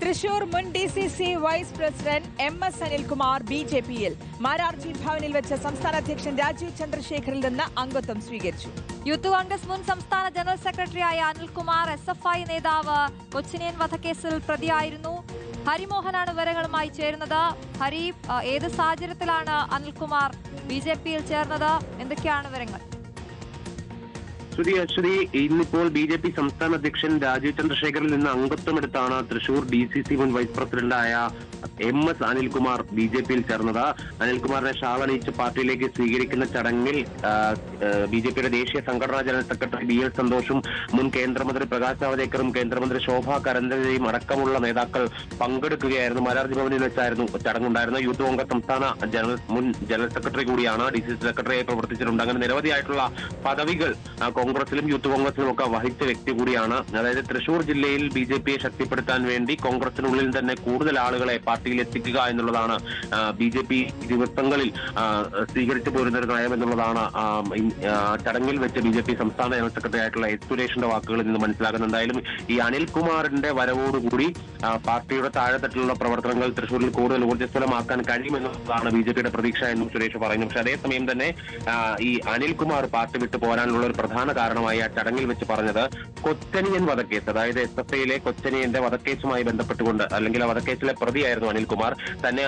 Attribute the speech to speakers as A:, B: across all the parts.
A: തൃശൂർ മുൻ DCC vice president MS Anilkumar BJPയിൽ മാരാർജി ഭവനിൽ വെച്ച് സംസ്ഥാന അധ്യക്ഷൻ രാജീവ് ചന്ദ്രശേഖറിൽ നിന്ന് അംഗത്വം സ്വീകരിച്ചു.
B: യൂത്ത് കോൺഗ്രസ് മുൻ സംസ്ഥാന ജനറൽ സെക്രട്ടറിയായ അനിൽകുമാർ SFI നേതാവ് കൊച്ചിനിയൻ വധക്കേസിൽ പ്രതിയായിരുന്നു. ഹരിമോഹനാണ് വിവരങ്ങളുമായി ചേരുന്നത്. ഹരി, ഏത് സാഹചര്യത്തിലാണ് അനിൽകുമാർ BJPയിൽ ചേർന്നത്? എന്തൊക്കെയാണ് വിവരങ്ങൾ?
C: അശ്വതി, ഇന്നിപ്പോൾ BJP സംസ്ഥാന അധ്യക്ഷൻ രാജീവ് ചന്ദ്രശേഖറിൽ നിന്ന് അംഗത്വമെടുത്താണ് തൃശൂർ DCC മുൻ വൈസ് പ്രസിഡന്റായ MS അനിൽകുമാർ BJPയിൽ ചേർന്നത്. അനിൽകുമാറിനെ ഷാളണിയിച്ച് പാർട്ടിയിലേക്ക് സ്വീകരിക്കുന്ന ചടങ്ങിൽ BJPയുടെ ദേശീയ സംഘടനാ ജനറൽ സെക്രട്ടറി BL സന്തോഷും മുൻ കേന്ദ്രമന്ത്രി പ്രകാശ് ജാവദേക്കറും കേന്ദ്രമന്ത്രി ശോഭാ കരന്തലയും അടക്കമുള്ള നേതാക്കൾ പങ്കെടുക്കുകയായിരുന്നു. മാരാർജി ഭവനിൽ വെച്ചായിരുന്നു ചടങ്ങുണ്ടായിരുന്നത്. യൂത്ത് കോൺഗ്രസ് സംസ്ഥാന മുൻ ജനറൽ സെക്രട്ടറി കൂടിയാണ്, DCC സെക്രട്ടറിയായി പ്രവർത്തിച്ചിട്ടുണ്ട്. അങ്ങനെ നിരവധിയായിട്ടുള്ള പദവികൾ കോൺഗ്രസിലും യൂത്ത് കോൺഗ്രസിലും ഒക്കെ വഹിച്ച വ്യക്തി കൂടിയാണ്. അതായത് തൃശൂർ ജില്ലയിൽ BJPയെ ശക്തിപ്പെടുത്താൻ വേണ്ടി കോൺഗ്രസിനുള്ളിൽ തന്നെ കൂടുതൽ ആളുകളെ പാർട്ടിയിൽ എത്തിക്കുക എന്നുള്ളതാണ് BJP ദിവസങ്ങളിൽ സ്വീകരിച്ചു പോരുന്ന ഒരു നയം എന്നുള്ളതാണ് ചടങ്ങിൽ വെച്ച് BJP സംസ്ഥാന ജനറൽ സെക്രട്ടറി ആയിട്ടുള്ള S സുരേഷിന്റെ വാക്കുകളിൽ നിന്ന് മനസ്സിലാക്കുന്നത്. എന്തായാലും ഈ അനിൽകുമാറിന്റെ വരവോടുകൂടി പാർട്ടിയുടെ താഴെത്തട്ടിലുള്ള പ്രവർത്തനങ്ങൾ തൃശൂരിൽ കൂടുതൽ ഊർജ്ജസ്വലമാക്കാൻ കഴിയുമെന്നുള്ളതാണ് BJPയുടെ പ്രതീക്ഷ എന്നും സുരേഷ് പറയുന്നു. പക്ഷെ അതേസമയം തന്നെ ഈ അനിൽകുമാർ പാർട്ടി വിട്ടു പോരാനുള്ള ഒരു പ്രധാന കാരണമായി ആ ചടങ്ങിൽ വെച്ച് പറഞ്ഞത് കൊച്ചനിയൻ വധക്കേസ്, അതായത് SFIയിലെ കൊച്ചനിയന്റെ വധക്കേസുമായി ബന്ധപ്പെട്ടുകൊണ്ട്, അല്ലെങ്കിൽ ആ വധക്കേസിലെ പ്രതിയായിരുന്നു അനിൽകുമാർ. തന്നെ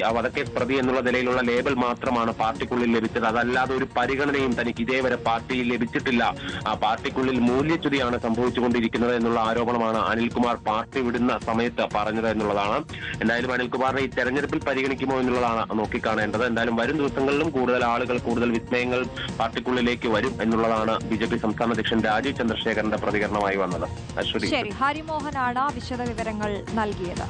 C: ആ വധക്കേസ് പ്രതി എന്നുള്ള നിലയിലുള്ള ലേബൽ മാത്രമാണ് പാർട്ടിക്കുള്ളിൽ ലഭിച്ചത്. അതല്ലാതെ ഒരു പരിഗണനയും തനിക്ക് ഇതേവരെ പാർട്ടിയിൽ ലഭിച്ചിട്ടില്ല. ആ പാർട്ടിക്കുള്ളിൽ മൂല്യച്യുതിയാണ് സംഭവിച്ചുകൊണ്ടിരിക്കുന്നത് എന്നുള്ള ആരോപണമാണ് അനിൽകുമാർ പാർട്ടി വിടുന്ന സമയത്ത് പറഞ്ഞത് എന്നുള്ളതാണ്. എന്തായാലും അനിൽകുമാറിനെ ഈ തെരഞ്ഞെടുപ്പിൽ പരിഗണിക്കുമോ എന്നുള്ളതാണ് നോക്കിക്കാണേണ്ടത്. എന്തായാലും വരും ദിവസങ്ങളിലും കൂടുതൽ ആളുകൾ, കൂടുതൽ വിസ്മയങ്ങൾ പാർട്ടിക്കുള്ളിലേക്ക് വരും എന്നുള്ളതാണ് BJP സംസ്ഥാന അധ്യക്ഷൻ രാജീവ് ചന്ദ്രശേഖറിന്റെ പ്രതികരണമായി വന്നത്. അശ്വതി,
B: ഹരിമോഹനാണ് വിശദവിവരങ്ങൾ നൽകിയത്.